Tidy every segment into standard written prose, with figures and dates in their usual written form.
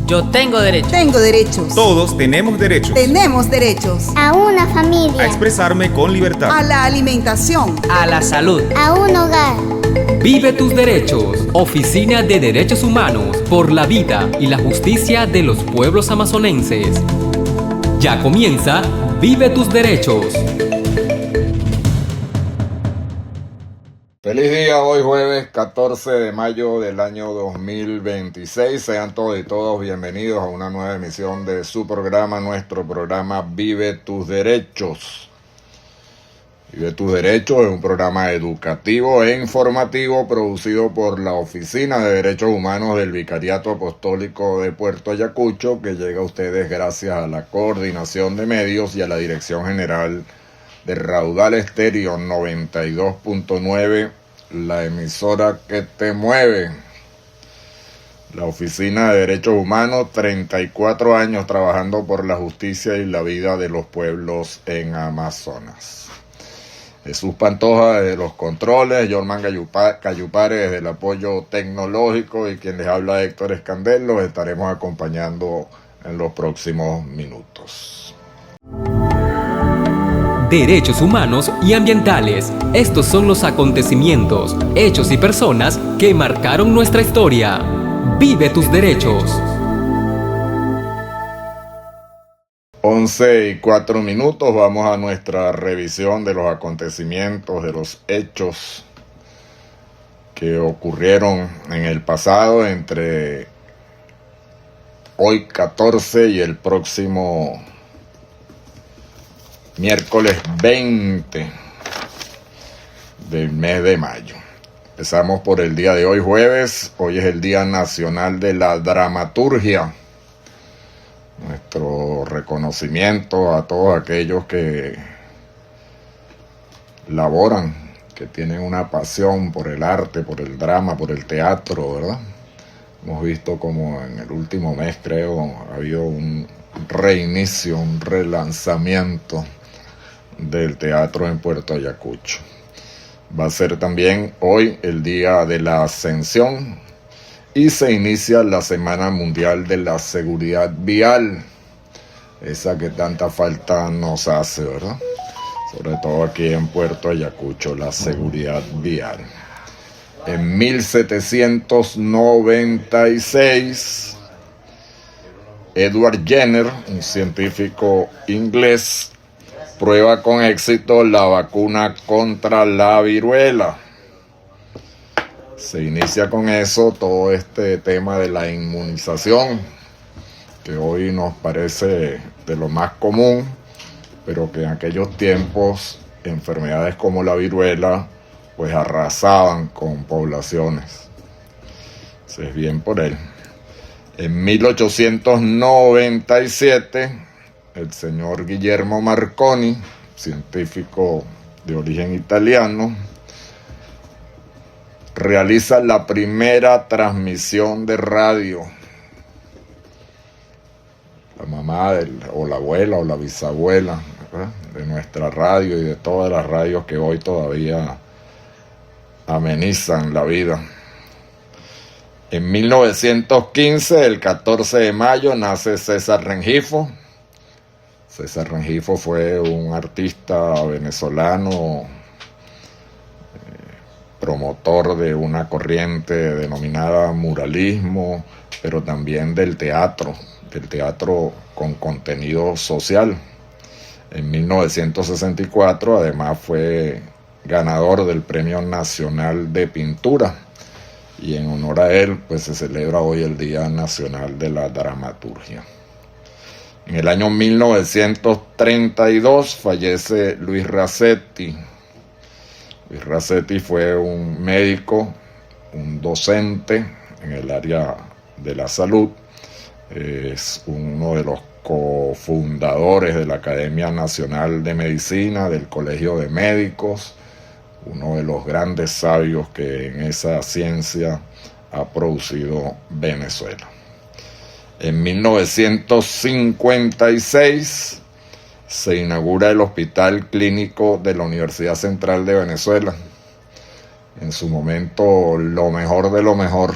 Yo tengo derechos. Tengo derechos. Todos tenemos derechos. Tenemos derechos. A una familia. A expresarme con libertad. A la alimentación. A la salud. A un hogar. Vive tus derechos. Oficina de Derechos Humanos por la vida y la justicia de los pueblos amazonenses. Ya comienza Vive tus derechos. Feliz día, hoy jueves 14 de mayo del año 2026. Sean todos y todos bienvenidos a una nueva emisión de su programa, nuestro programa Vive tus Derechos. Vive tus Derechos es un programa educativo e informativo producido por la Oficina de Derechos Humanos del Vicariato Apostólico de Puerto Ayacucho, que llega a ustedes gracias a la Coordinación de Medios y a la Dirección General de Raudal Estéreo 92.9, la emisora que te mueve. La Oficina de Derechos Humanos, 34 años trabajando por la justicia y la vida de los pueblos en Amazonas. Jesús Pantoja desde los controles, Jorman Cayupare desde el apoyo tecnológico y quien les habla Héctor Escandel. Los estaremos acompañando en los próximos minutos. Derechos humanos y ambientales. Estos son los acontecimientos, hechos y personas que marcaron nuestra historia. Vive tus derechos. 11:04, vamos a nuestra revisión de los acontecimientos, de los hechos que ocurrieron en el pasado entre hoy 14 y el próximo miércoles 20 del mes de mayo. Empezamos por el día de hoy, jueves. Hoy es el Día Nacional de la Dramaturgia. Nuestro reconocimiento a todos aquellos que laboran, que tienen una pasión por el arte, por el drama, por el teatro, ¿verdad? Hemos visto como en el último mes, creo, ha habido un reinicio, un relanzamiento del teatro en Puerto Ayacucho. Va a ser también hoy el Día de la Ascensión y se inicia la Semana Mundial de la Seguridad Vial, esa que tanta falta nos hace, ¿verdad? Sobre todo aquí en Puerto Ayacucho, la seguridad vial. En 1796, Edward Jenner, un científico inglés, prueba con éxito la vacuna contra la viruela. Se inicia con eso todo este tema de la inmunización, que hoy nos parece de lo más común, pero que en aquellos tiempos enfermedades como la viruela pues arrasaban con poblaciones. Entonces, bien por él. En 1897, el señor Guillermo Marconi, científico de origen italiano, realiza la primera transmisión de radio. La mamá o la abuela o la bisabuela, ¿verdad?, de nuestra radio y de todas las radios que hoy todavía amenizan la vida. En 1915, el 14 de mayo, nace César Rengifo. César Rengifo fue un artista venezolano, promotor de una corriente denominada muralismo, pero también del teatro con contenido social. En 1964, además, fue ganador del Premio Nacional de Pintura, y en honor a él, pues se celebra hoy el Día Nacional de la Dramaturgia. En el año 1932 fallece Luis Racetti. Luis Racetti fue un médico, un docente en el área de la salud. Es uno de los cofundadores de la Academia Nacional de Medicina, del Colegio de Médicos, uno de los grandes sabios que en esa ciencia ha producido Venezuela. En 1956 se inaugura el Hospital Clínico de la Universidad Central de Venezuela. En su momento, lo mejor de lo mejor.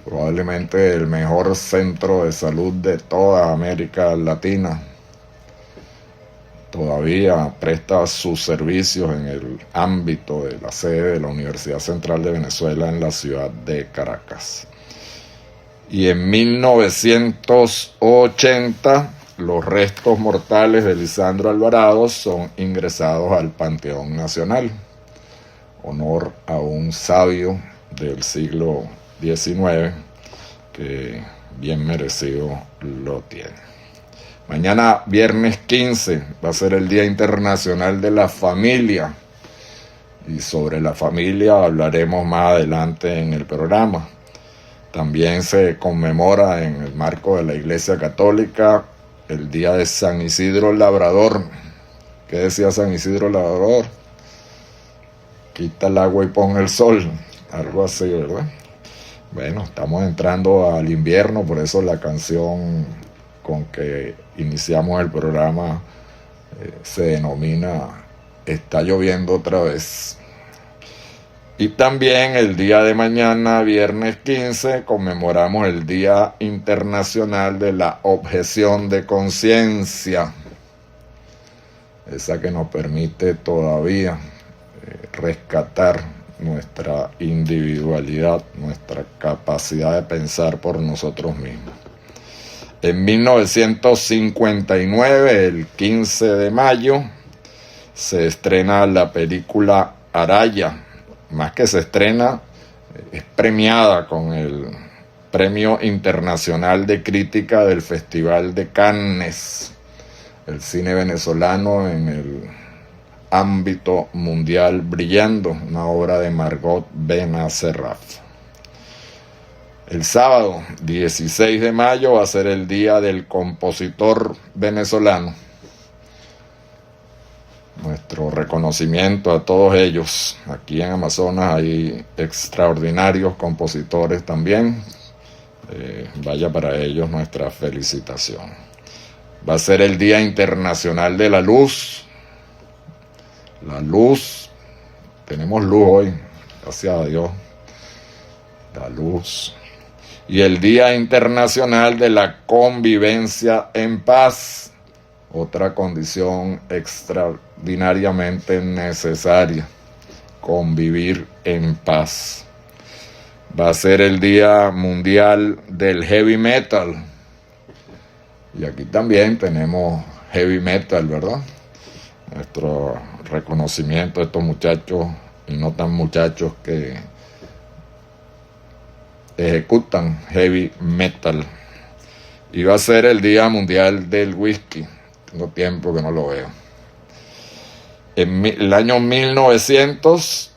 probablemente el mejor centro de salud de toda América Latina. Todavía presta sus servicios en el ámbito de la sede de la Universidad Central de Venezuela en la ciudad de Caracas. Y en 1980 los restos mortales de Lisandro Alvarado son ingresados al Panteón Nacional, honor a un sabio del siglo XIX que bien merecido lo tiene. Mañana, viernes 15, va a ser el Día Internacional de la Familia. Y sobre la familia hablaremos más adelante en el programa. También se conmemora en el marco de la Iglesia Católica el Día de San Isidro Labrador. ¿Qué decía San Isidro Labrador? Quita el agua y pon el sol. Algo así, ¿verdad? Bueno, estamos entrando al invierno, por eso la canción con que iniciamos el programa se denomina Está lloviendo otra vez. Y también el día de mañana, viernes 15, conmemoramos el Día Internacional de la Objeción de Conciencia, esa que nos permite todavía rescatar nuestra individualidad, nuestra capacidad de pensar por nosotros mismos. En 1959, el 15 de mayo, se estrena la película Araya. Más que se estrena, es premiada con el Premio Internacional de Crítica del Festival de Cannes. El cine venezolano en el ámbito mundial brillando, una obra de Margot Benacerraf. El sábado 16 de mayo va a ser el Día del Compositor Venezolano. Nuestro reconocimiento a todos ellos. Aquí en Amazonas hay extraordinarios compositores también. Vaya para ellos nuestra felicitación. Va a ser el Día Internacional de la Luz. La luz. Tenemos luz hoy, gracias a Dios. La luz. Y el Día Internacional de la Convivencia en Paz, otra condición extraordinariamente necesaria, convivir en paz. Va a ser el Día Mundial del Heavy Metal, y aquí también tenemos heavy metal, ¿verdad? Nuestro reconocimiento a estos muchachos y no tan muchachos que ejecutan heavy metal. Y va a ser el Día Mundial del Whisky. Tengo tiempo que no lo veo. En el año 1900,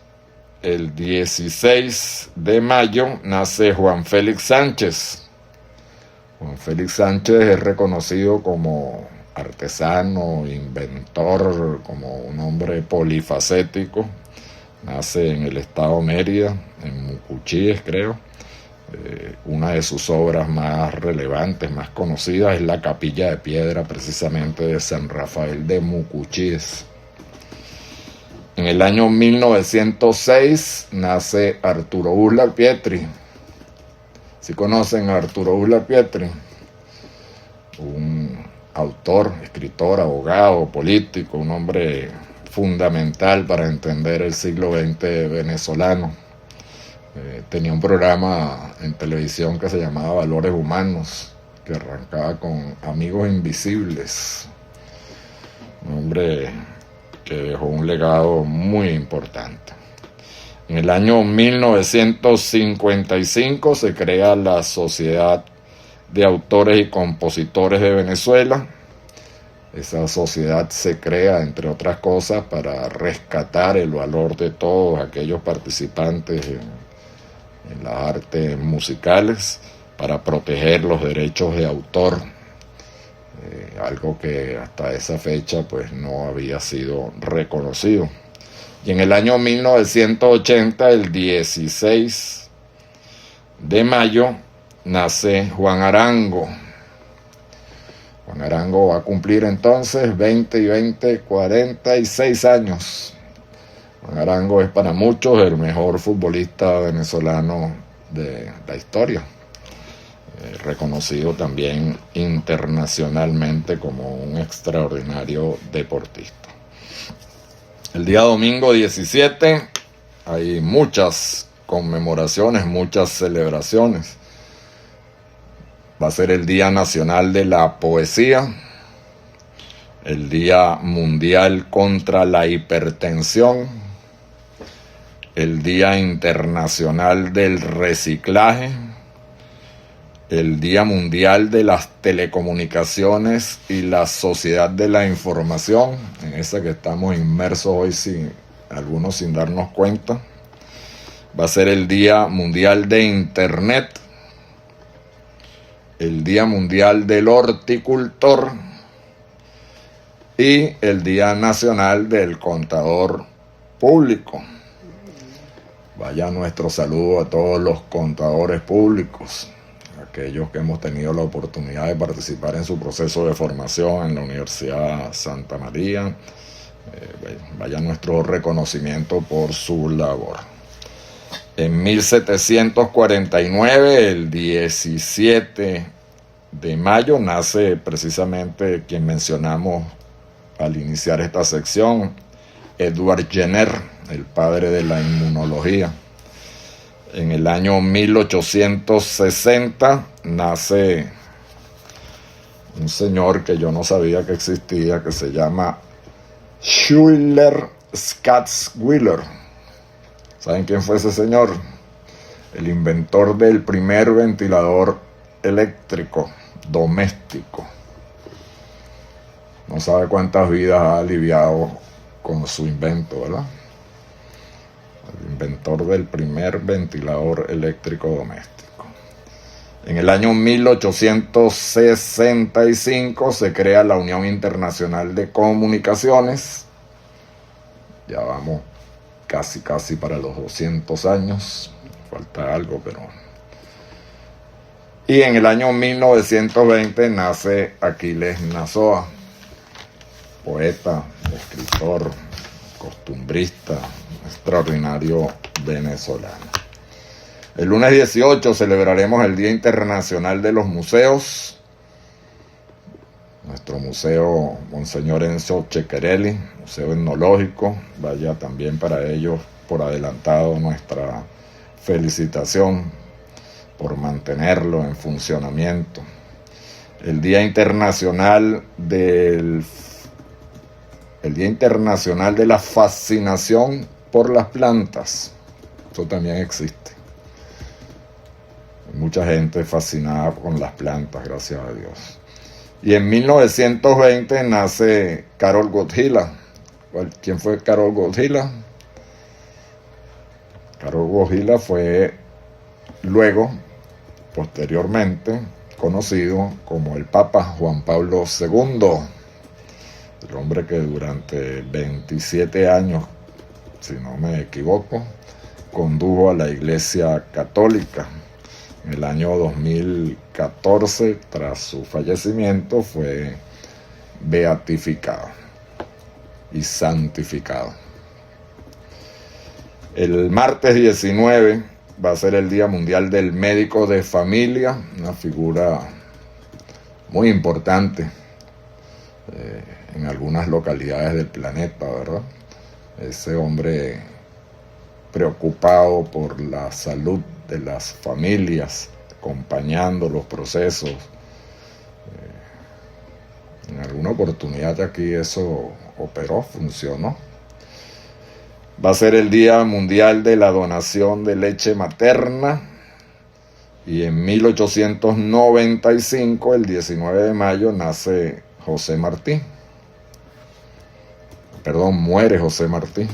el 16 de mayo, nace Juan Félix Sánchez. Juan Félix Sánchez es reconocido como artesano, inventor, como un hombre polifacético. Nace en el estado Mérida, en Mucuchíes, creo. Una de sus obras más relevantes, más conocidas, es la Capilla de Piedra, precisamente de San Rafael de Mucuchíes. En el año 1906 nace Arturo Uslar Pietri. ¿Sí conocen a Arturo Uslar Pietri? Un autor, escritor, abogado, político, un hombre fundamental para entender el siglo XX venezolano. Tenía un programa en televisión que se llamaba Valores Humanos, que arrancaba con Amigos Invisibles. Un hombre que dejó un legado muy importante. En el año 1955 se crea la Sociedad de Autores y Compositores de Venezuela. Esa sociedad se crea, entre otras cosas, para rescatar el valor de todos aquellos participantes en las artes musicales, para proteger los derechos de autor, algo que hasta esa fecha pues no había sido reconocido. Y en el año 1980, el 16 de mayo, nace Juan Arango. Juan Arango va a cumplir entonces 46 años. Juan Arango es para muchos el mejor futbolista venezolano de la historia. reconocido también internacionalmente como un extraordinario deportista. El día domingo 17 hay muchas conmemoraciones, muchas celebraciones. Va a ser el Día Nacional de la Poesía, el Día Mundial contra la Hipertensión, el Día Internacional del Reciclaje, el Día Mundial de las Telecomunicaciones y la Sociedad de la Información, en esa que estamos inmersos hoy algunos sin darnos cuenta. Va a ser el Día Mundial de Internet, el Día Mundial del Horticultor y el Día Nacional del Contador Público. Vaya nuestro saludo a todos los contadores públicos, aquellos que hemos tenido la oportunidad de participar en su proceso de formación en la Universidad Santa María. Vaya nuestro reconocimiento por su labor. En 1749, el 17 de mayo, nace precisamente quien mencionamos al iniciar esta sección, Edward Jenner, el padre de la inmunología. En el año 1860 nace un señor que yo no sabía que existía, que se llama Schuyler Schatzwiller. ¿Saben quién fue ese señor? El inventor del primer ventilador eléctrico doméstico. No sabe cuántas vidas ha aliviado con su invento, ¿verdad? El inventor del primer ventilador eléctrico doméstico. En el año 1865 se crea la Unión Internacional de Comunicaciones. Ya vamos casi para los 200 años, falta algo, pero... Y en el año 1920 nace Aquiles Nazoa, poeta, escritor, costumbrista, extraordinario venezolano. El lunes 18 celebraremos el Día Internacional de los Museos. Nuestro museo Monseñor Enzo Chequerelli, museo etnológico, vaya también para ellos por adelantado nuestra felicitación por mantenerlo en funcionamiento. El Día Internacional de la Fascinación por las Plantas, eso también existe. Hay mucha gente fascinada con las plantas, gracias a Dios. Y en 1920 nace Karol Wojtyła. ¿Quién fue Karol Wojtyła? Karol Wojtyła fue posteriormente, conocido como el Papa Juan Pablo II, el hombre que durante 27 años, si no me equivoco, condujo a la Iglesia Católica. En el año 2014, tras su fallecimiento, fue beatificado y santificado. El martes 19 va a ser el Día Mundial del Médico de Familia, una figura muy importante en algunas localidades del planeta, ¿verdad? Ese hombre preocupado por la salud de las familias, acompañando los procesos. En alguna oportunidad aquí eso operó, funcionó. Va a ser el Día Mundial de la Donación de Leche Materna. Y en 1895, el 19 de mayo, nace José Martí. Muere José Martí,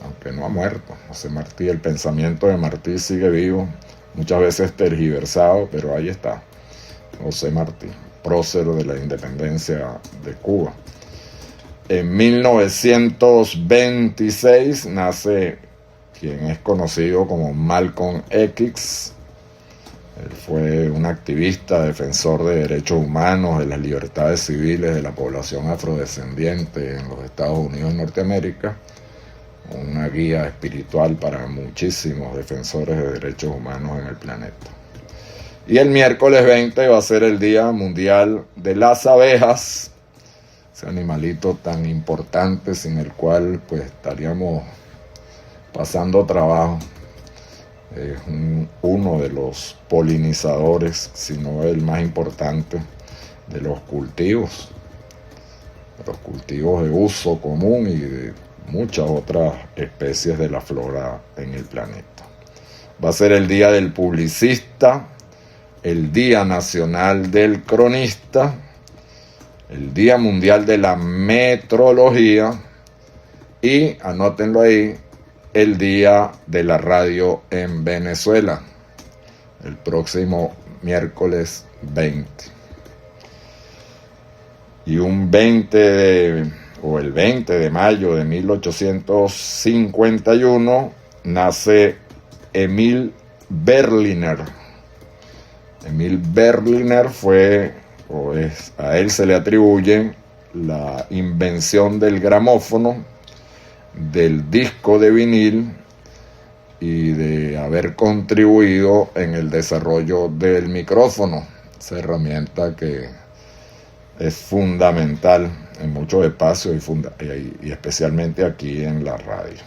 aunque no ha muerto. José Martí, el pensamiento de Martí sigue vivo, muchas veces tergiversado, pero ahí está. José Martí, prócer de la independencia de Cuba. En 1926 nace quien es conocido como Malcolm X. Él fue un activista, defensor de derechos humanos, de las libertades civiles de la población afrodescendiente en los Estados Unidos de Norteamérica. Una guía espiritual para muchísimos defensores de derechos humanos en el planeta. Y el miércoles 20 va a ser el Día Mundial de las Abejas, ese animalito tan importante sin el cual pues estaríamos pasando trabajo. Es uno de los polinizadores, si no el más importante, de los cultivos de uso común y de muchas otras especies de la flora en el planeta. Va a ser el Día del Publicista, el Día Nacional del Cronista, el Día Mundial de la Metrología y, anótenlo ahí, el Día de la Radio en Venezuela, el próximo miércoles 20. Y el 20 de mayo de 1851 nace Emil Berliner. Emil Berliner a él se le atribuye la invención del gramófono, del disco de vinil y de haber contribuido en el desarrollo del micrófono, esa herramienta que es fundamental en muchos espacios y especialmente aquí en la radio.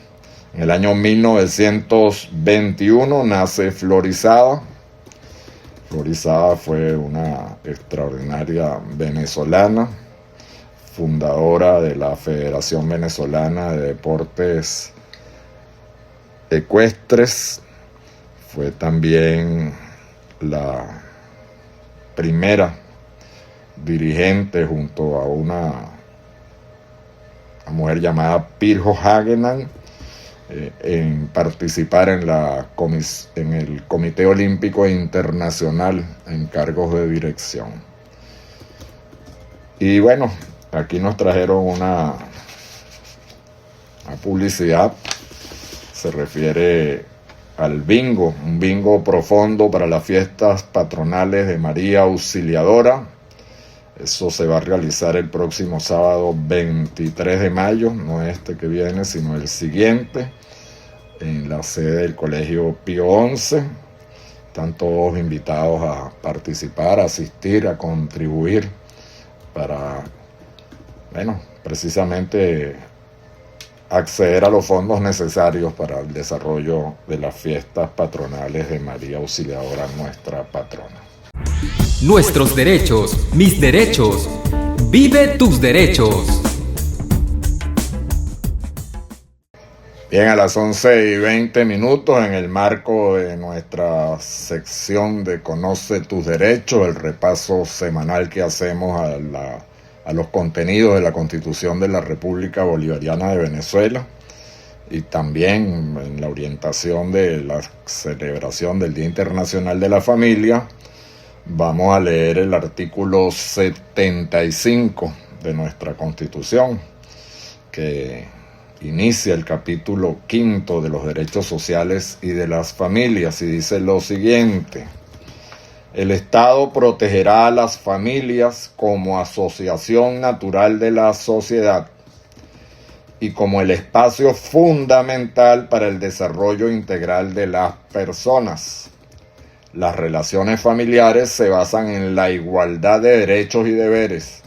En el año 1921 nace Florizada. Florizada fue una extraordinaria venezolana, fundadora de la Federación Venezolana de Deportes Ecuestres. Fue también la primera dirigente junto a una mujer llamada Pirjo Hagenan en participar en el Comité Olímpico Internacional en cargos de dirección. Y bueno, aquí nos trajeron una publicidad, se refiere al bingo, un bingo profundo para las fiestas patronales de María Auxiliadora. Eso se va a realizar el próximo sábado 23 de mayo, no este que viene, sino el siguiente, en la sede del Colegio Pío XI. Están todos invitados a participar, a asistir, a contribuir para, precisamente acceder a los fondos necesarios para el desarrollo de las fiestas patronales de María Auxiliadora, nuestra patrona. Nuestros derechos, mis derechos. Vive tus derechos. Bien, a las 11:20 en el marco de nuestra sección de Conoce tus derechos, el repaso semanal que hacemos a los contenidos de la Constitución de la República Bolivariana de Venezuela y también en la orientación de la celebración del Día Internacional de la Familia, vamos a leer el artículo 75 de nuestra Constitución, que inicia el capítulo 5 de los derechos sociales y de las familias, y dice lo siguiente: el Estado protegerá a las familias como asociación natural de la sociedad y como el espacio fundamental para el desarrollo integral de las personas. Las relaciones familiares se basan en la igualdad de derechos y deberes,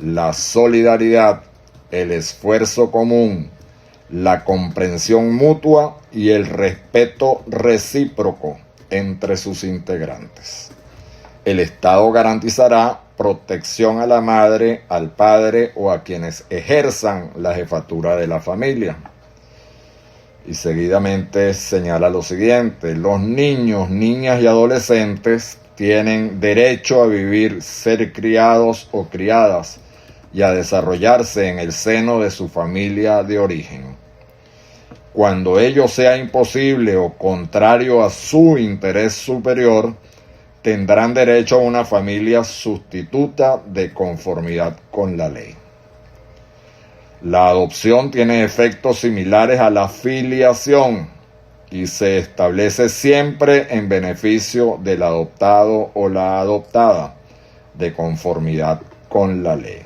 la solidaridad, el esfuerzo común, la comprensión mutua y el respeto recíproco entre sus integrantes. El Estado garantizará protección a la madre, al padre o a quienes ejerzan la jefatura de la familia. Y seguidamente señala lo siguiente: los niños, niñas y adolescentes tienen derecho a vivir, ser criados o criadas y a desarrollarse en el seno de su familia de origen. Cuando ello sea imposible o contrario a su interés superior, tendrán derecho a una familia sustituta de conformidad con la ley. La adopción tiene efectos similares a la filiación y se establece siempre en beneficio del adoptado o la adoptada, de conformidad con la ley.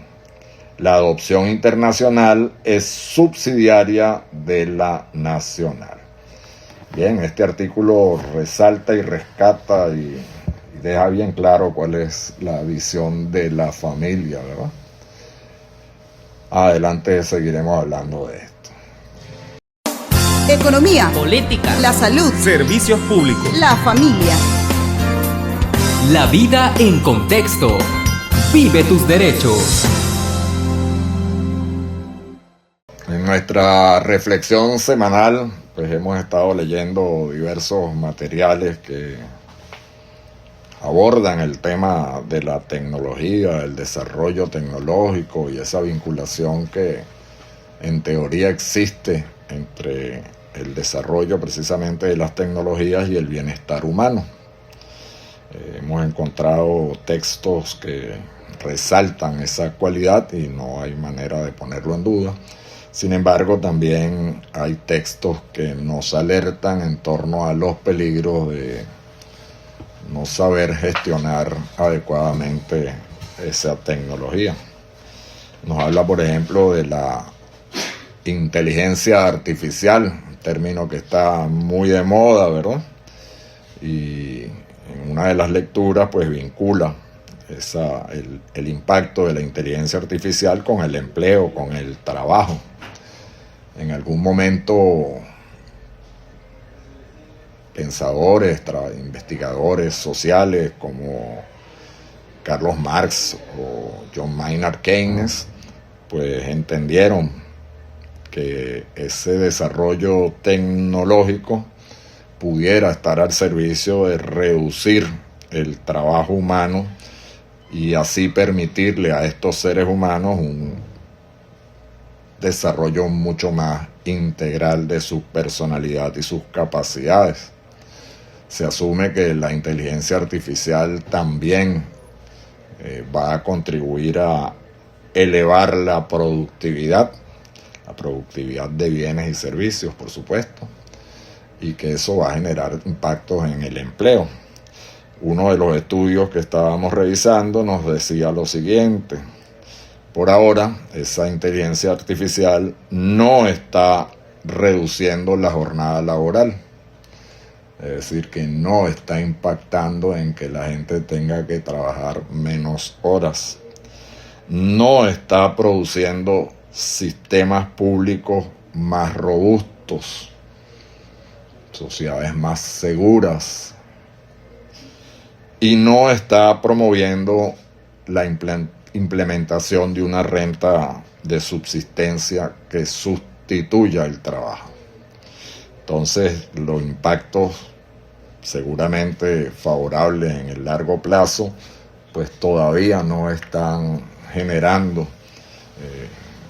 La adopción internacional es subsidiaria de la nacional. Bien, este artículo resalta y rescata y deja bien claro cuál es la visión de la familia, ¿verdad? Adelante seguiremos hablando de esto. Economía, política, la salud, Servicios públicos. la familia. La vida en contexto. Vive tus derechos. En nuestra reflexión semanal, pues hemos estado leyendo diversos materiales que abordan el tema de la tecnología, el desarrollo tecnológico y esa vinculación que en teoría existe entre el desarrollo precisamente de las tecnologías y el bienestar humano. Hemos encontrado textos que resaltan esa cualidad y no hay manera de ponerlo en duda. Sin embargo, también hay textos que nos alertan en torno a los peligros de no saber gestionar adecuadamente esa tecnología. Nos habla, por ejemplo, de la inteligencia artificial, un término que está muy de moda, ¿verdad? Y en una de las lecturas, pues vincula el impacto de la inteligencia artificial con el empleo, con el trabajo. En algún momento, pensadores, investigadores sociales como Carlos Marx o John Maynard Keynes, pues entendieron que ese desarrollo tecnológico pudiera estar al servicio de reducir el trabajo humano y así permitirle a estos seres humanos un desarrollo mucho más integral de su personalidad y sus capacidades. Se asume que la inteligencia artificial también va a contribuir a elevar la productividad de bienes y servicios, por supuesto, y que eso va a generar impactos en el empleo. Uno de los estudios que estábamos revisando nos decía lo siguiente: por ahora, esa inteligencia artificial no está reduciendo la jornada laboral. Es decir, que no está impactando en que la gente tenga que trabajar menos horas. No está produciendo sistemas públicos más robustos, sociedades más seguras, y no está promoviendo la implementación de una renta de subsistencia que sustituya el trabajo. Entonces, los impactos seguramente favorables en el largo plazo, pues todavía no están generando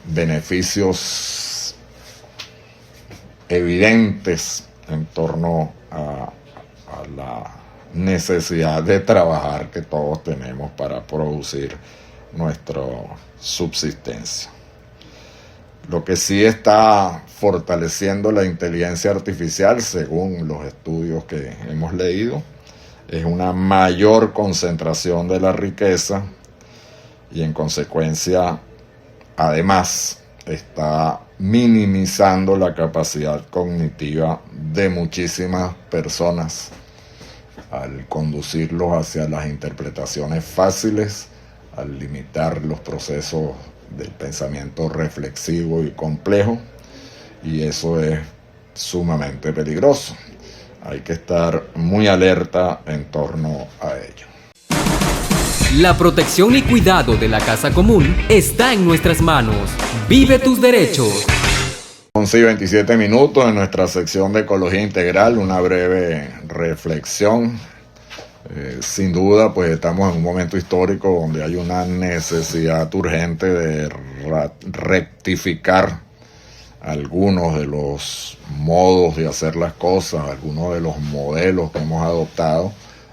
beneficios evidentes en torno a la necesidad de trabajar que todos tenemos para producir nuestra subsistencia. Lo que sí está fortaleciendo la inteligencia artificial, según los estudios que hemos leído, es una mayor concentración de la riqueza y en consecuencia, además, está minimizando la capacidad cognitiva de muchísimas personas al conducirlos hacia las interpretaciones fáciles, al limitar los procesos del pensamiento reflexivo y complejo, y eso es sumamente peligroso. Hay que estar muy alerta en torno a ello. La protección y cuidado de la casa común está en nuestras manos. Vive tus derechos. 11:27 minutos en nuestra sección de Ecología Integral, una breve reflexión. Sin duda, pues estamos en un momento histórico donde hay una necesidad urgente de rectificar algunos de los modos de hacer las cosas, algunos de los modelos que hemos adoptado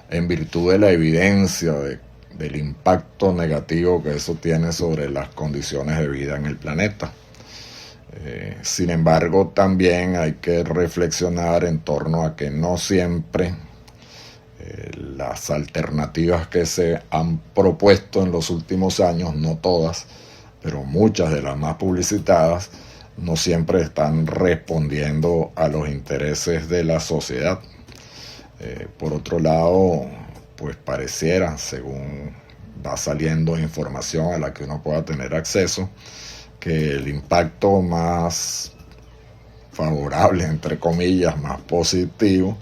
en virtud de la evidencia del impacto negativo que eso tiene sobre las condiciones de vida en el planeta. Sin embargo, también hay que reflexionar en torno a que no siempre las alternativas que se han propuesto en los últimos años, no todas, pero muchas de las más publicitadas, no siempre están respondiendo a los intereses de la sociedad. Por otro lado, pues pareciera, según va saliendo información a la que uno pueda tener acceso, que el impacto más favorable, entre comillas, más positivo,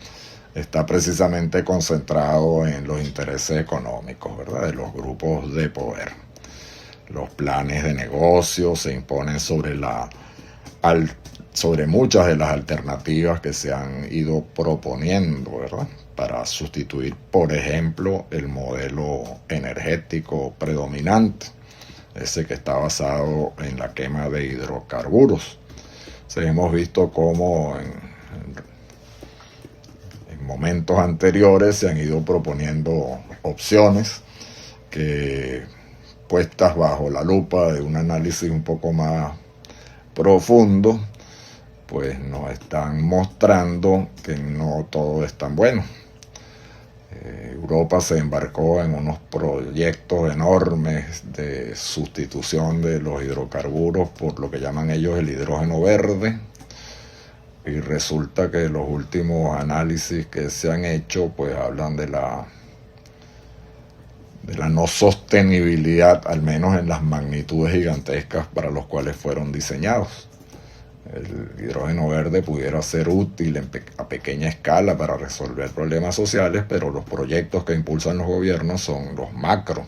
está precisamente concentrado en los intereses económicos, ¿verdad?, de los grupos de poder. Los planes de negocio se imponen sobre muchas de las alternativas que se han ido proponiendo, ¿verdad?, para sustituir, por ejemplo, el modelo energético predominante, ese que está basado en la quema de hidrocarburos. Hemos visto cómo en momentos anteriores se han ido proponiendo opciones que, puestas bajo la lupa de un análisis un poco más profundo, pues nos están mostrando que no todo es tan bueno. Europa se embarcó en unos proyectos enormes de sustitución de los hidrocarburos por lo que llaman ellos el hidrógeno verde, y resulta que los últimos análisis que se han hecho pues hablan de la no sostenibilidad, al menos en las magnitudes gigantescas para los cuales fueron diseñados. El hidrógeno verde pudiera ser útil a pequeña escala para resolver problemas sociales, pero los proyectos que impulsan los gobiernos son los macro,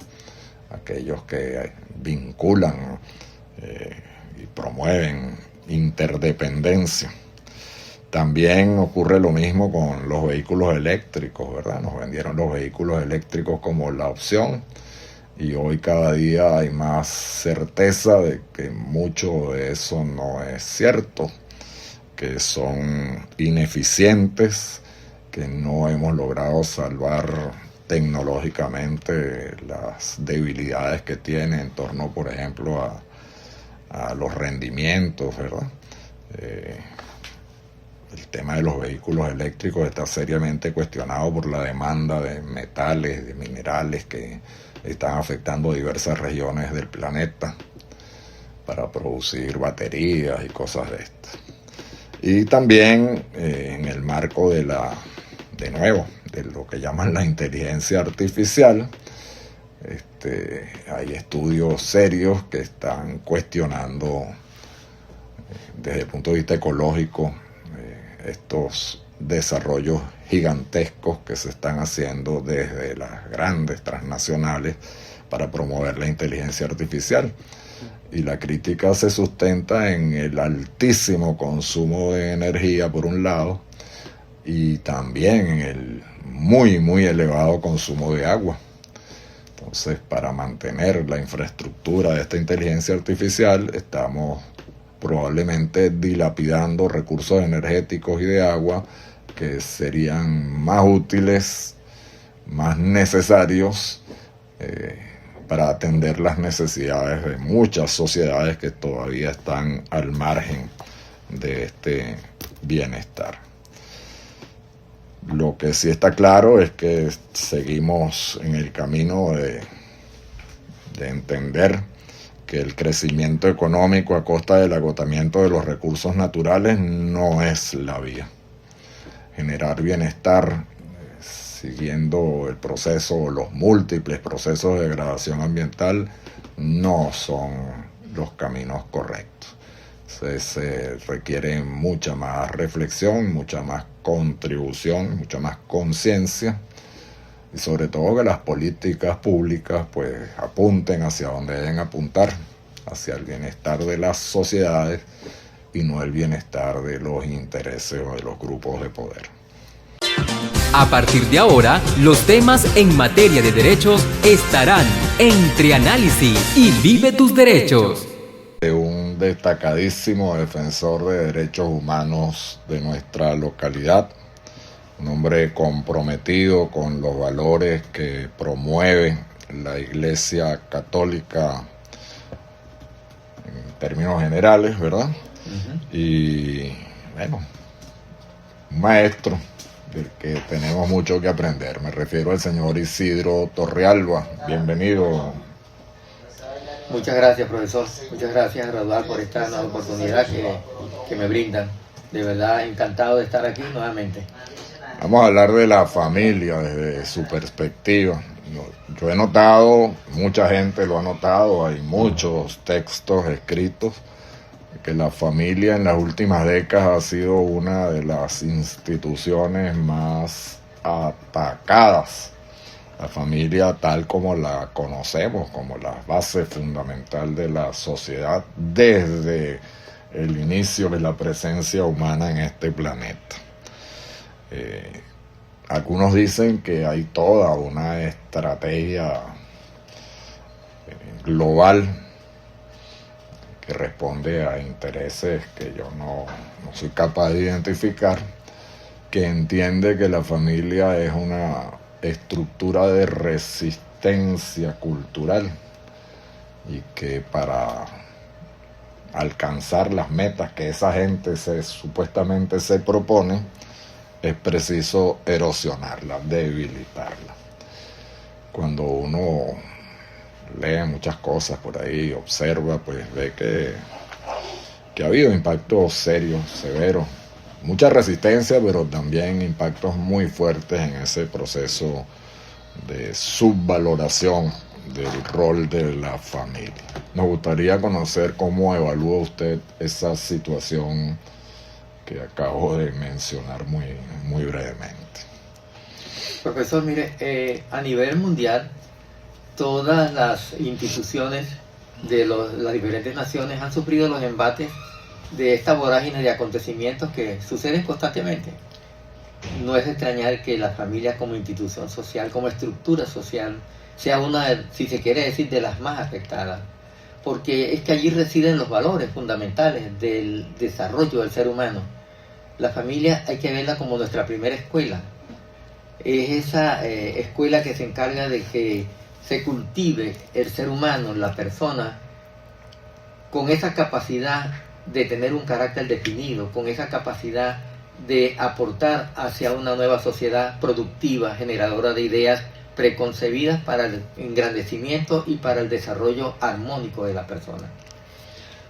aquellos que vinculan y promueven interdependencia. También ocurre lo mismo con los vehículos eléctricos, ¿verdad? Nos vendieron los vehículos eléctricos como la opción, y hoy cada día hay más certeza de que mucho de eso no es cierto, que son ineficientes, que no hemos logrado salvar tecnológicamente las debilidades que tiene en torno, por ejemplo, a los rendimientos, ¿verdad? El tema de los vehículos eléctricos está seriamente cuestionado por la demanda de metales, de minerales que están afectando diversas regiones del planeta para producir baterías y cosas de estas. Y también en el marco de lo que llaman la inteligencia artificial, hay estudios serios que están cuestionando desde el punto de vista ecológico estos desarrollos gigantescos que se están haciendo desde las grandes transnacionales para promover la inteligencia artificial. Y la crítica se sustenta en el altísimo consumo de energía, por un lado, y también en el muy, muy elevado consumo de agua. Entonces, para mantener la infraestructura de esta inteligencia artificial, estamos probablemente dilapidando recursos energéticos y de agua que serían más útiles, más necesarios para atender las necesidades de muchas sociedades que todavía están al margen de este bienestar. Lo que sí está claro es que seguimos en el camino de entender que el crecimiento económico a costa del agotamiento de los recursos naturales no es la vía. Generar bienestar siguiendo el proceso, los múltiples procesos de degradación ambiental, no son los caminos correctos. Se requiere mucha más reflexión, mucha más contribución, mucha más conciencia, y sobre todo que las políticas públicas pues apunten hacia donde deben apuntar, hacia el bienestar de las sociedades y no el bienestar de los intereses o de los grupos de poder. A partir de ahora, los temas en materia de derechos estarán Entre Análisis y Vive tus Derechos. Un destacadísimo defensor de derechos humanos de nuestra localidad, un hombre comprometido con los valores que promueve la Iglesia Católica en términos generales, ¿verdad? Uh-huh. Y bueno, un maestro del que tenemos mucho que aprender. Me refiero al señor Isidro Torrealba. Bienvenido. Muchas gracias, profesor. Muchas gracias, Raudal, por esta nueva oportunidad que me brindan. De verdad, encantado de estar aquí nuevamente. Vamos a hablar de la familia desde su perspectiva. Yo he notado, mucha gente lo ha notado, hay muchos textos escritos, que la familia en las últimas décadas ha sido una de las instituciones más atacadas. La familia tal como la conocemos, como la base fundamental de la sociedad desde el inicio de la presencia humana en este planeta. Algunos dicen que hay toda una estrategia global que responde a intereses que yo no soy capaz de identificar, que entiende que la familia es una estructura de resistencia cultural y que para alcanzar las metas que esa gente supuestamente se propone, es preciso erosionarla, debilitarla. Cuando uno lee muchas cosas por ahí, observa, pues ve que ha habido impactos serios, severos, mucha resistencia, pero también impactos muy fuertes en ese proceso de subvaloración del rol de la familia. Nos gustaría conocer cómo evalúa usted esa situación que acabo de mencionar muy brevemente. Profesor, mire, a nivel mundial, todas las instituciones de las diferentes naciones han sufrido los embates de esta vorágine de acontecimientos que suceden constantemente. No es de extrañar que la familia como institución social, como estructura social, sea una, si se quiere decir, de las más afectadas, porque es que allí residen los valores fundamentales del desarrollo del ser humano. La familia hay que verla como nuestra primera escuela. Es esa escuela que se encarga de que se cultive el ser humano, la persona, con esa capacidad de tener un carácter definido, con esa capacidad de aportar hacia una nueva sociedad productiva, generadora de ideas preconcebidas para el engrandecimiento y para el desarrollo armónico de la persona.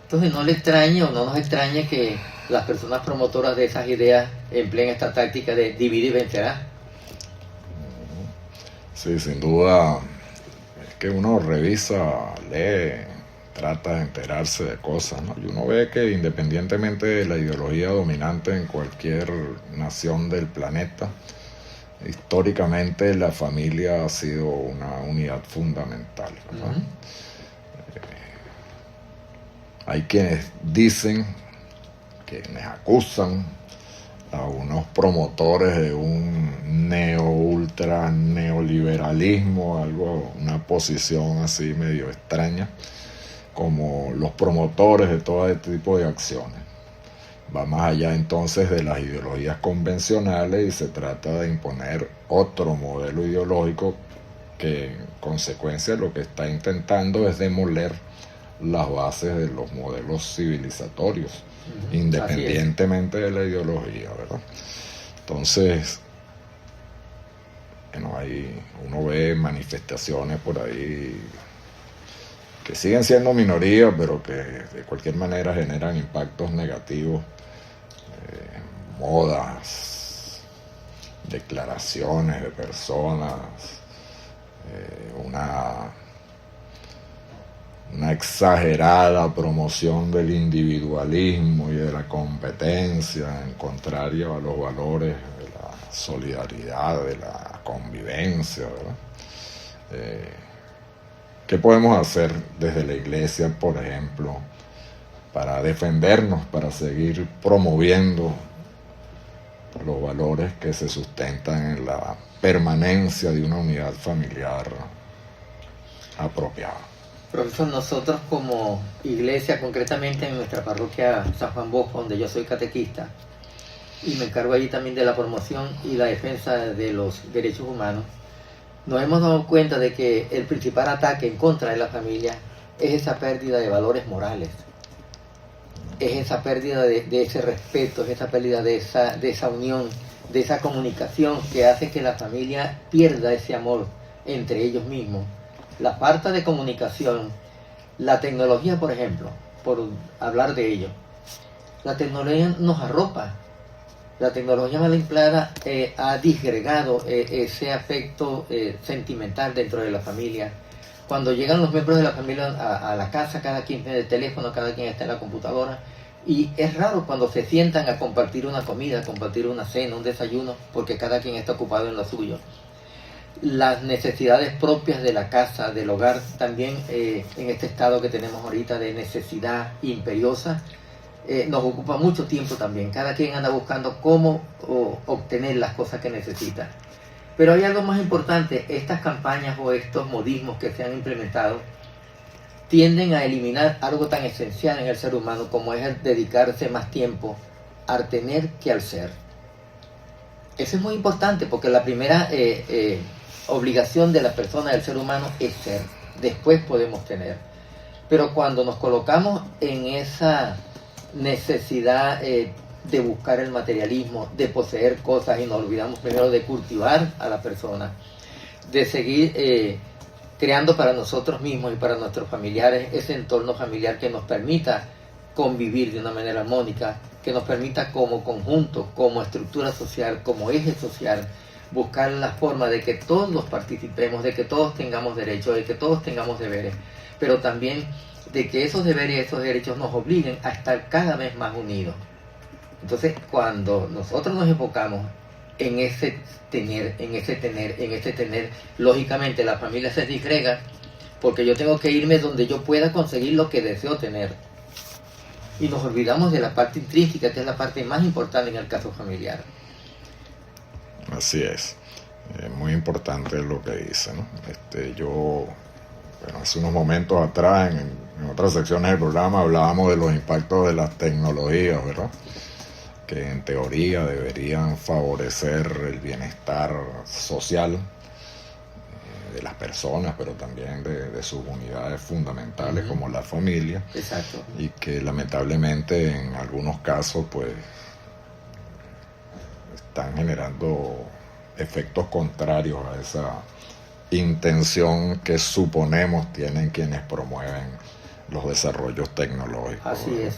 Entonces no le extrañe o no nos extrañe que las personas promotoras de esas ideas empleen esta táctica de dividir y vencerás. Sí, sin duda, es que uno revisa, lee, trata de enterarse de cosas, ¿no? Y uno ve que independientemente de la ideología dominante en cualquier nación del planeta, históricamente la familia ha sido una unidad fundamental, ¿verdad? Hay quienes dicen, quienes acusan a unos promotores de un ultra neoliberalismo, una posición así medio extraña, como los promotores de todo este tipo de acciones. Va más allá entonces de las ideologías convencionales y se trata de imponer otro modelo ideológico que en consecuencia lo que está intentando es demoler las bases de los modelos civilizatorios, independientemente de la ideología, ¿verdad? Entonces, bueno, ahí uno ve manifestaciones por ahí que siguen siendo minorías, pero que de cualquier manera generan impactos negativos, modas, declaraciones de personas, una exagerada promoción del individualismo y de la competencia, en contrario a los valores de la solidaridad, de la convivencia, ¿verdad? ¿Qué podemos hacer desde la iglesia, por ejemplo, para defendernos, para seguir promoviendo los valores que se sustentan en la permanencia de una unidad familiar apropiada? Profesor, nosotros como iglesia, concretamente en nuestra parroquia San Juan Bosco, donde yo soy catequista, y me encargo allí también de la promoción y la defensa de los derechos humanos, nos hemos dado cuenta de que el principal ataque en contra de la familia es esa pérdida de valores morales, es esa pérdida de ese respeto, es esa pérdida de esa unión, de esa comunicación que hace que la familia pierda ese amor entre ellos mismos. La falta de comunicación, la tecnología, por ejemplo, por hablar de ello, la tecnología nos arropa La tecnología mal empleada ha disgregado ese afecto sentimental dentro de la familia. Cuando llegan los miembros de la familia a la casa, cada quien tiene el teléfono, cada quien está en la computadora, y es raro cuando se sientan a compartir una comida, a compartir una cena, un desayuno, porque cada quien está ocupado en lo suyo. Las necesidades propias de la casa, del hogar, también en este estado que tenemos ahorita de necesidad imperiosa, nos ocupa mucho tiempo también. Cada quien anda buscando cómo obtener las cosas que necesita. Pero hay algo más importante: estas campañas o estos modismos que se han implementado tienden a eliminar algo tan esencial en el ser humano como es el dedicarse más tiempo al tener que al ser. Eso es muy importante, porque la primera obligación de la persona, del ser humano, es ser. Después podemos tener. Pero cuando nos colocamos en esa necesidad de buscar el materialismo, de poseer cosas, y nos olvidamos primero de cultivar a la persona, de seguir creando para nosotros mismos y para nuestros familiares ese entorno familiar que nos permita convivir de una manera armónica, que nos permita como conjunto, como estructura social, como eje social, buscar la forma de que todos participemos, de que todos tengamos derechos, de que todos tengamos deberes, pero también de que esos deberes y esos derechos nos obliguen a estar cada vez más unidos. Entonces, cuando nosotros nos enfocamos en ese tener, lógicamente la familia se disgrega, porque yo tengo que irme donde yo pueda conseguir lo que deseo tener. Y nos olvidamos de la parte intrínseca, que es la parte más importante en el caso familiar. Así es. Muy importante lo que dice, ¿no? Hace unos momentos atrás, en otras secciones del programa, hablábamos de los impactos de las tecnologías, ¿verdad? Que en teoría deberían favorecer el bienestar social de las personas, pero también de sus unidades fundamentales, como la familia. Exacto. Y que lamentablemente en algunos casos pues están generando efectos contrarios a esa intención que suponemos tienen quienes promueven los desarrollos tecnológicos. Así es.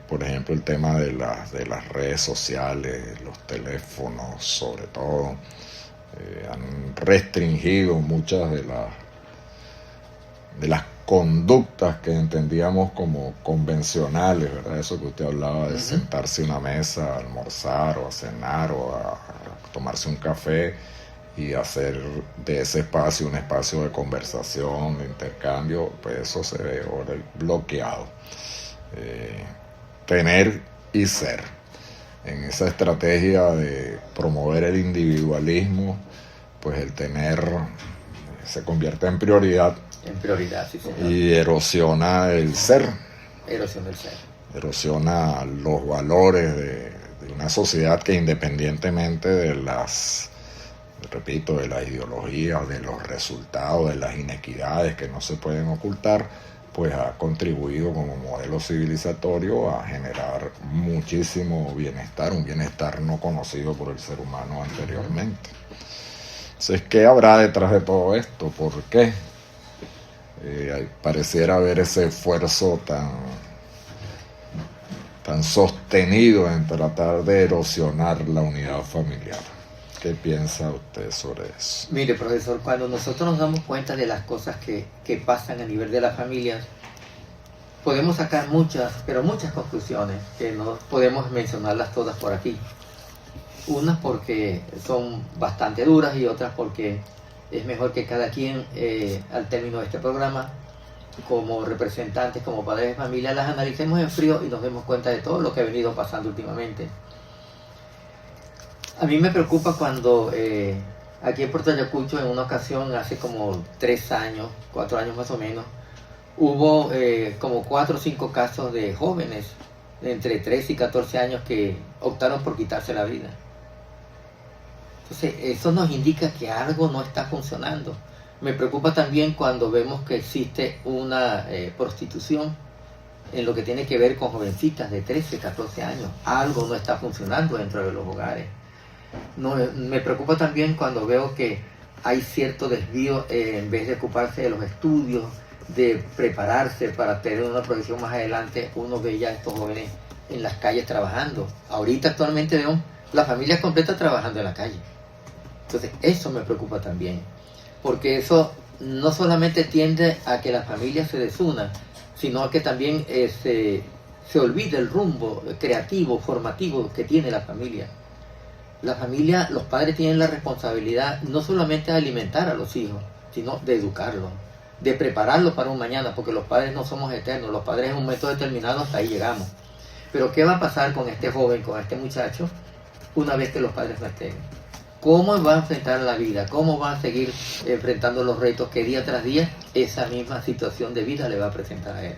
Por ejemplo, el tema de las redes sociales, los teléfonos sobre todo, han restringido muchas de las conductas que entendíamos como convencionales, ¿verdad? Eso que usted hablaba de sentarse a una mesa, a almorzar o a cenar o a tomarse un café y hacer de ese espacio un espacio de conversación, de intercambio, pues eso se ve ahora bloqueado. Tener y ser. En esa estrategia de promover el individualismo, pues el tener se convierte en prioridad. En prioridad, sí, señor. Y erosiona el ser. Erosiona el ser. Erosiona los valores de una sociedad que, independientemente de las ideologías, de los resultados, de las inequidades que no se pueden ocultar, pues ha contribuido como modelo civilizatorio a generar muchísimo bienestar, un bienestar no conocido por el ser humano anteriormente. Entonces, ¿qué habrá detrás de todo esto? ¿Por qué? Pareciera haber ese esfuerzo tan sostenido en tratar de erosionar la unidad familiar. ¿Qué piensa usted sobre eso? Mire, profesor, cuando nosotros nos damos cuenta de las cosas que pasan a nivel de las familias, podemos sacar muchas conclusiones, que no podemos mencionarlas todas por aquí. Unas porque son bastante duras y otras porque es mejor que cada quien, al término de este programa, como representantes, como padres de familia, las analicemos en frío y nos demos cuenta de todo lo que ha venido pasando últimamente. A mí me preocupa cuando aquí en Puerto Ayacucho, en una ocasión, hace como 4 años más o menos, hubo como 4 o 5 casos de jóvenes de entre 13 y 14 años que optaron por quitarse la vida. Entonces, eso nos indica que algo no está funcionando. Me preocupa también cuando vemos que existe una prostitución en lo que tiene que ver con jovencitas de 13, 14 años. Algo no está funcionando dentro de los hogares. No, me preocupa también cuando veo que hay cierto desvío, en vez de ocuparse de los estudios, de prepararse para tener una profesión más adelante, uno ve ya a estos jóvenes en las calles trabajando. Ahorita actualmente vemos las familias completas trabajando en la calle. Entonces eso me preocupa también, porque eso no solamente tiende a que la familia se desuna, sino a que también se olvide el rumbo creativo, formativo que tiene la familia. La familia, los padres tienen la responsabilidad no solamente de alimentar a los hijos, sino de educarlos, de prepararlos para un mañana, porque los padres no somos eternos, los padres en un momento determinado hasta ahí llegamos. Pero ¿qué va a pasar con este joven, con este muchacho, una vez que los padres no estén? ¿Cómo va a enfrentar la vida? ¿Cómo va a seguir enfrentando los retos que día tras día esa misma situación de vida le va a presentar a él?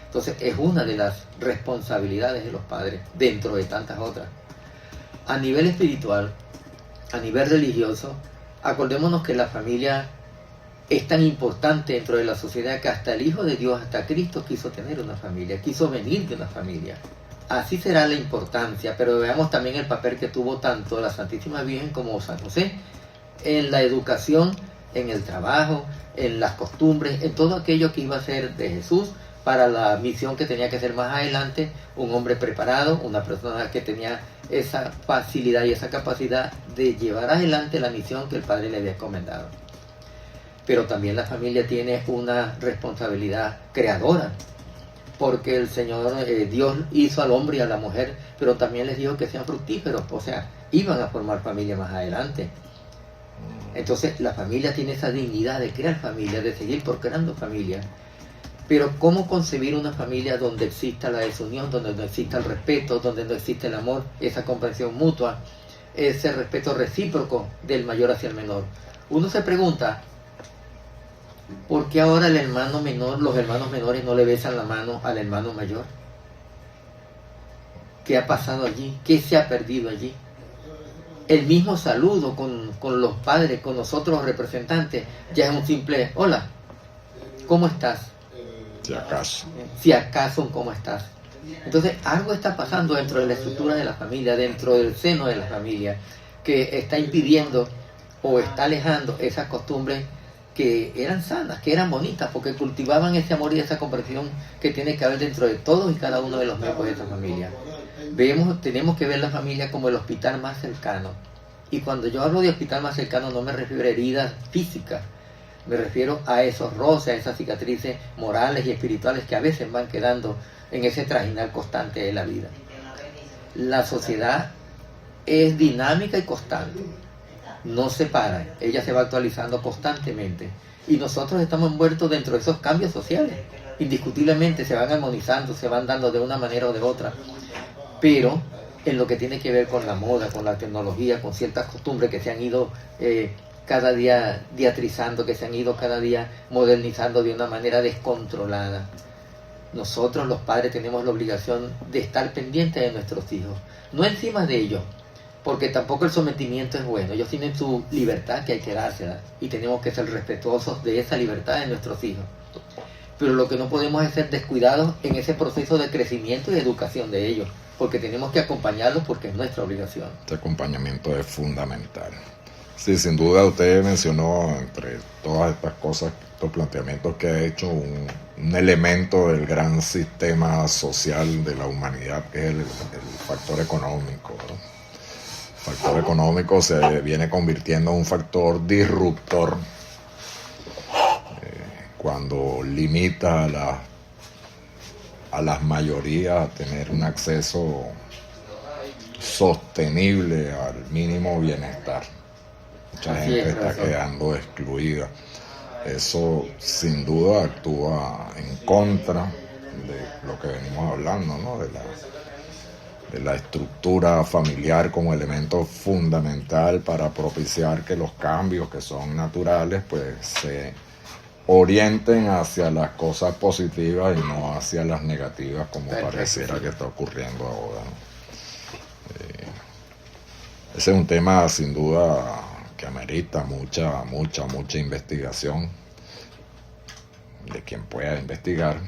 Entonces es una de las responsabilidades de los padres, dentro de tantas otras. A nivel espiritual, a nivel religioso, acordémonos que la familia es tan importante dentro de la sociedad que hasta el Hijo de Dios, hasta Cristo quiso tener una familia, quiso venir de una familia. Así será la importancia, pero veamos también el papel que tuvo tanto la Santísima Virgen como San José en la educación, en el trabajo, en las costumbres, en todo aquello que iba a ser de Jesús para la misión que tenía que ser más adelante, un hombre preparado, una persona que tenía esa facilidad y esa capacidad de llevar adelante la misión que el Padre le había encomendado. Pero también la familia tiene una responsabilidad creadora, porque el Señor, Dios hizo al hombre y a la mujer, pero también les dijo que sean fructíferos, o sea, iban a formar familia más adelante. Entonces la familia tiene esa dignidad de crear familia, de seguir procreando familia. Pero ¿cómo concebir una familia donde exista la desunión, donde no exista el respeto, donde no existe el amor, esa comprensión mutua, ese respeto recíproco del mayor hacia el menor? Uno se pregunta, ¿por qué ahora el hermano menor, los hermanos menores no le besan la mano al hermano mayor? ¿Qué ha pasado allí? ¿Qué se ha perdido allí? El mismo saludo con los padres, con nosotros los representantes, ya es un simple hola, ¿cómo estás? Si acaso. Si acaso, ¿cómo estás? Entonces, algo está pasando dentro de la estructura de la familia, dentro del seno de la familia, que está impidiendo o está alejando esas costumbres que eran sanas, que eran bonitas, porque cultivaban ese amor y esa comprensión que tiene que haber dentro de todos y cada uno de los miembros de esa familia. Tenemos que ver la familia como el hospital más cercano. Y cuando yo hablo de hospital más cercano no me refiero a heridas físicas, me refiero a esos roces, a esas cicatrices morales y espirituales que a veces van quedando en ese trajinar constante de la vida. La sociedad es dinámica y constante, no se para, ella se va actualizando constantemente y nosotros estamos envueltos dentro de esos cambios sociales. Indiscutiblemente se van armonizando, se van dando de una manera o de otra, pero en lo que tiene que ver con la moda, con la tecnología, con ciertas costumbres que se han ido cada día diatrizando, que se han ido cada día modernizando de una manera descontrolada. Nosotros los padres tenemos la obligación de estar pendientes de nuestros hijos, no encima de ellos, porque tampoco el sometimiento es bueno. Ellos tienen su libertad que hay que dársela y tenemos que ser respetuosos de esa libertad de nuestros hijos. Pero lo que no podemos es ser descuidados en ese proceso de crecimiento y educación de ellos, porque tenemos que acompañarlos porque es nuestra obligación. Este acompañamiento es fundamental. Sí, sin duda usted mencionó entre todas estas cosas, estos planteamientos que ha hecho, un elemento del gran sistema social de la humanidad que es el factor económico, ¿no? El factor económico se viene convirtiendo en un factor disruptor cuando limita a las mayorías a tener un acceso sostenible al mínimo bienestar. Mucha gente está quedando excluida. Eso sin duda actúa en contra de lo que venimos hablando, ¿no? De la estructura familiar como elemento fundamental para propiciar que los cambios que son naturales pues se orienten hacia las cosas positivas y no hacia las negativas como pareciera que está ocurriendo ahora, ¿no? Ese es un tema sin duda que amerita mucha investigación de quien pueda investigar,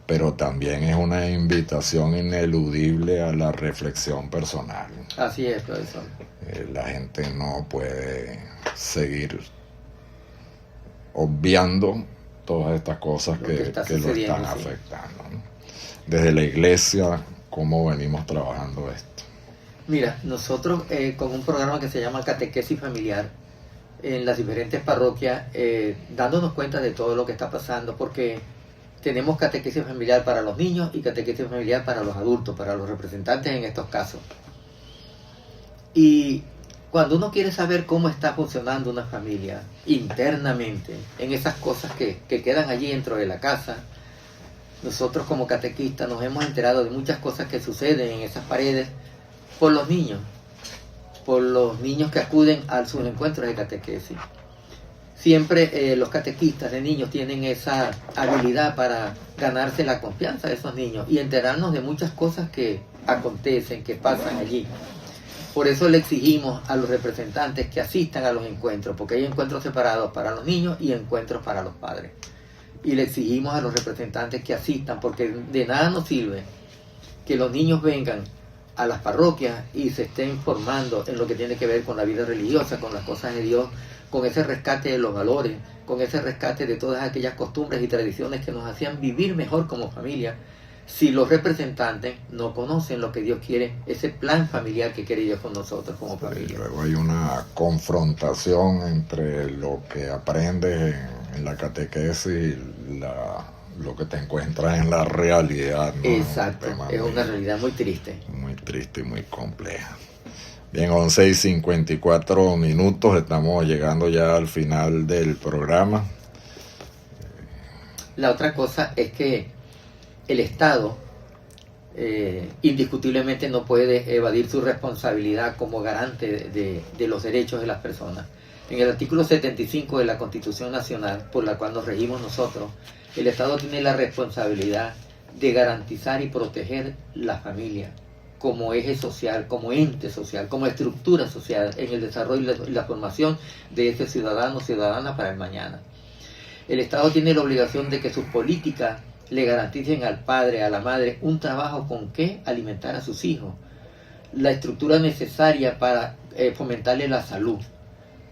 pero también es una invitación ineludible a la reflexión personal. Así es, profesor. La gente no puede seguir obviando todas estas cosas que lo están afectando, ¿no? Desde la iglesia cómo venimos trabajando esto. Mira, nosotros con un programa que se llama Catequesis Familiar, en las diferentes parroquias, dándonos cuenta de todo lo que está pasando, porque tenemos catequesis familiar para los niños y catequesis familiar para los adultos, para los representantes en estos casos. Y cuando uno quiere saber cómo está funcionando una familia internamente, en esas cosas que quedan allí dentro de la casa, nosotros como catequistas nos hemos enterado de muchas cosas que suceden en esas paredes por los niños que acuden a sus encuentros de catequesis. Siempre los catequistas de niños tienen esa habilidad para ganarse la confianza de esos niños y enterarnos de muchas cosas que acontecen, que pasan allí. Por eso le exigimos a los representantes que asistan a los encuentros, porque hay encuentros separados para los niños y encuentros para los padres. Y le exigimos a los representantes que asistan, porque de nada nos sirve que los niños vengan a las parroquias y se estén formando en lo que tiene que ver con la vida religiosa, con las cosas de Dios, con ese rescate de los valores, con ese rescate de todas aquellas costumbres y tradiciones que nos hacían vivir mejor como familia, si los representantes no conocen lo que Dios quiere, ese plan familiar que quiere Dios con nosotros como familia. Y luego hay una confrontación entre lo que aprendes en la catequesis y lo que te encuentras en la realidad, ¿no? Exacto, es una realidad muy triste. Muy triste y muy compleja. Bien, 11:54 minutos, estamos llegando ya al final del programa. La otra cosa es que el Estado indiscutiblemente no puede evadir su responsabilidad como garante de los derechos de las personas. En el artículo 75 de la Constitución Nacional, por la cual nos regimos nosotros, el Estado tiene la responsabilidad de garantizar y proteger la familia como eje social, como ente social, como estructura social en el desarrollo y la formación de ese ciudadano o ciudadana para el mañana. El Estado tiene la obligación de que sus políticas le garanticen al padre, a la madre, un trabajo con que alimentar a sus hijos, la estructura necesaria para fomentarle la salud,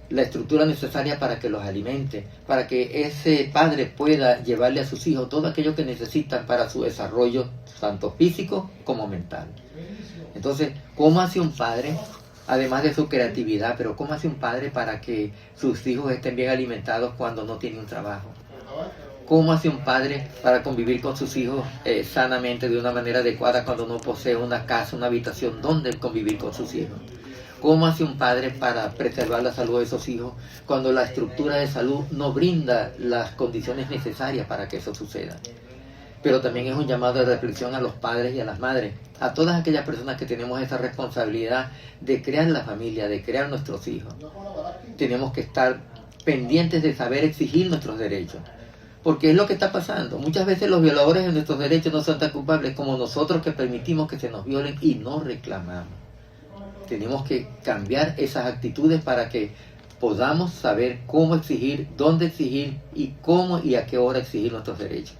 la estructura necesaria para que los alimente, para que ese padre pueda llevarle a sus hijos todo aquello que necesitan para su desarrollo, tanto físico como mental. Entonces, ¿cómo hace un padre, además de su creatividad, pero cómo hace un padre para que sus hijos estén bien alimentados cuando no tienen un trabajo? ¿Cómo hace un padre para convivir con sus hijos sanamente, de una manera adecuada, cuando no posee una casa, una habitación donde convivir con sus hijos? ¿Cómo hace un padre para preservar la salud de esos hijos cuando la estructura de salud no brinda las condiciones necesarias para que eso suceda? Pero también es un llamado de reflexión a los padres y a las madres, a todas aquellas personas que tenemos esa responsabilidad de crear la familia, de crear nuestros hijos. Tenemos que estar pendientes de saber exigir nuestros derechos, porque es lo que está pasando. Muchas veces los violadores de nuestros derechos no son tan culpables como nosotros, que permitimos que se nos violen y no reclamamos. Tenemos que cambiar esas actitudes para que podamos saber cómo exigir, dónde exigir y cómo y a qué hora exigir nuestros derechos.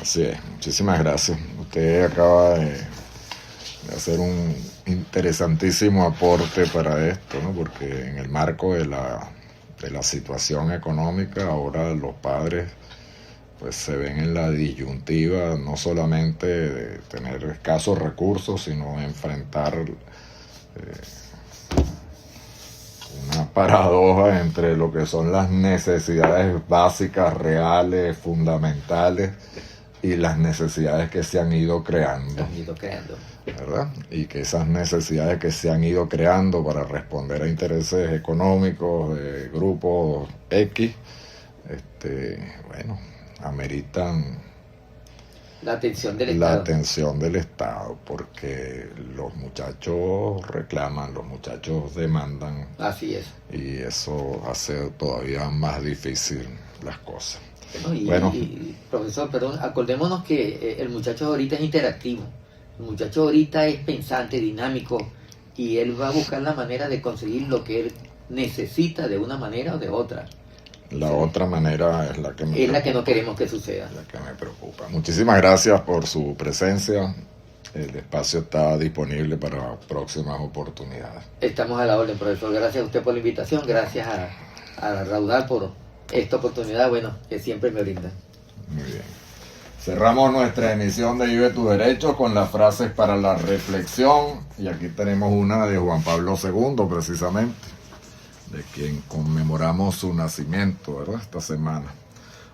Así es, muchísimas gracias. Usted acaba de hacer un interesantísimo aporte para esto, ¿no? Porque en el marco de la situación económica, ahora los padres pues se ven en la disyuntiva no solamente de tener escasos recursos, sino enfrentar una paradoja entre lo que son las necesidades básicas, reales, fundamentales, y las necesidades que se han ido creando. ¿Verdad? Y que esas necesidades que se han ido creando para responder a intereses económicos de grupos X, ameritan la atención del la Estado. atención del Estado, porque los muchachos reclaman, los muchachos demandan. Así es. Y eso hace todavía más difícil las cosas. Y profesor, perdón, acordémonos que el muchacho ahorita es interactivo, el muchacho ahorita es pensante, dinámico, y él va a buscar la manera de conseguir lo que él necesita de una manera o de otra. La otra manera es la que me la que no queremos que suceda. La que me preocupa. Muchísimas gracias por su presencia. El espacio está disponible para próximas oportunidades. Estamos a la orden, profesor. Gracias a usted por la invitación. Gracias a Raudal por esta oportunidad, que siempre me brinda. Muy bien. Cerramos nuestra emisión de Vive tus Derechos con las frases para la reflexión. Y aquí tenemos una de Juan Pablo II, precisamente, de quien conmemoramos su nacimiento, ¿verdad? Esta semana.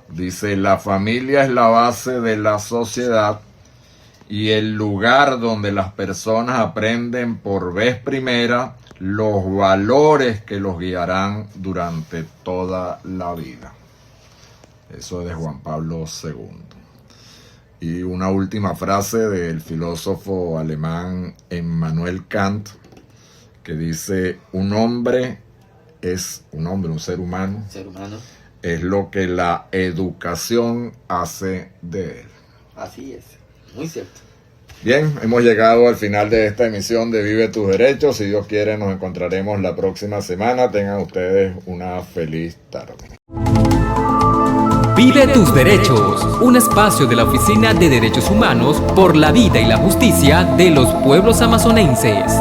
Dice: la familia es la base de la sociedad y el lugar donde las personas aprenden por vez primera los valores que los guiarán durante toda la vida. Eso es de Juan Pablo II. Y una última frase del filósofo alemán Immanuel Kant, que dice: un ser humano, es lo que la educación hace de él. Así es, muy cierto. Bien, hemos llegado al final de esta emisión de Vive tus Derechos. Si Dios quiere, nos encontraremos la próxima semana. Tengan ustedes una feliz tarde. Vive tus derechos, un espacio de la Oficina de Derechos Humanos por la Vida y la Justicia de los Pueblos Amazonenses.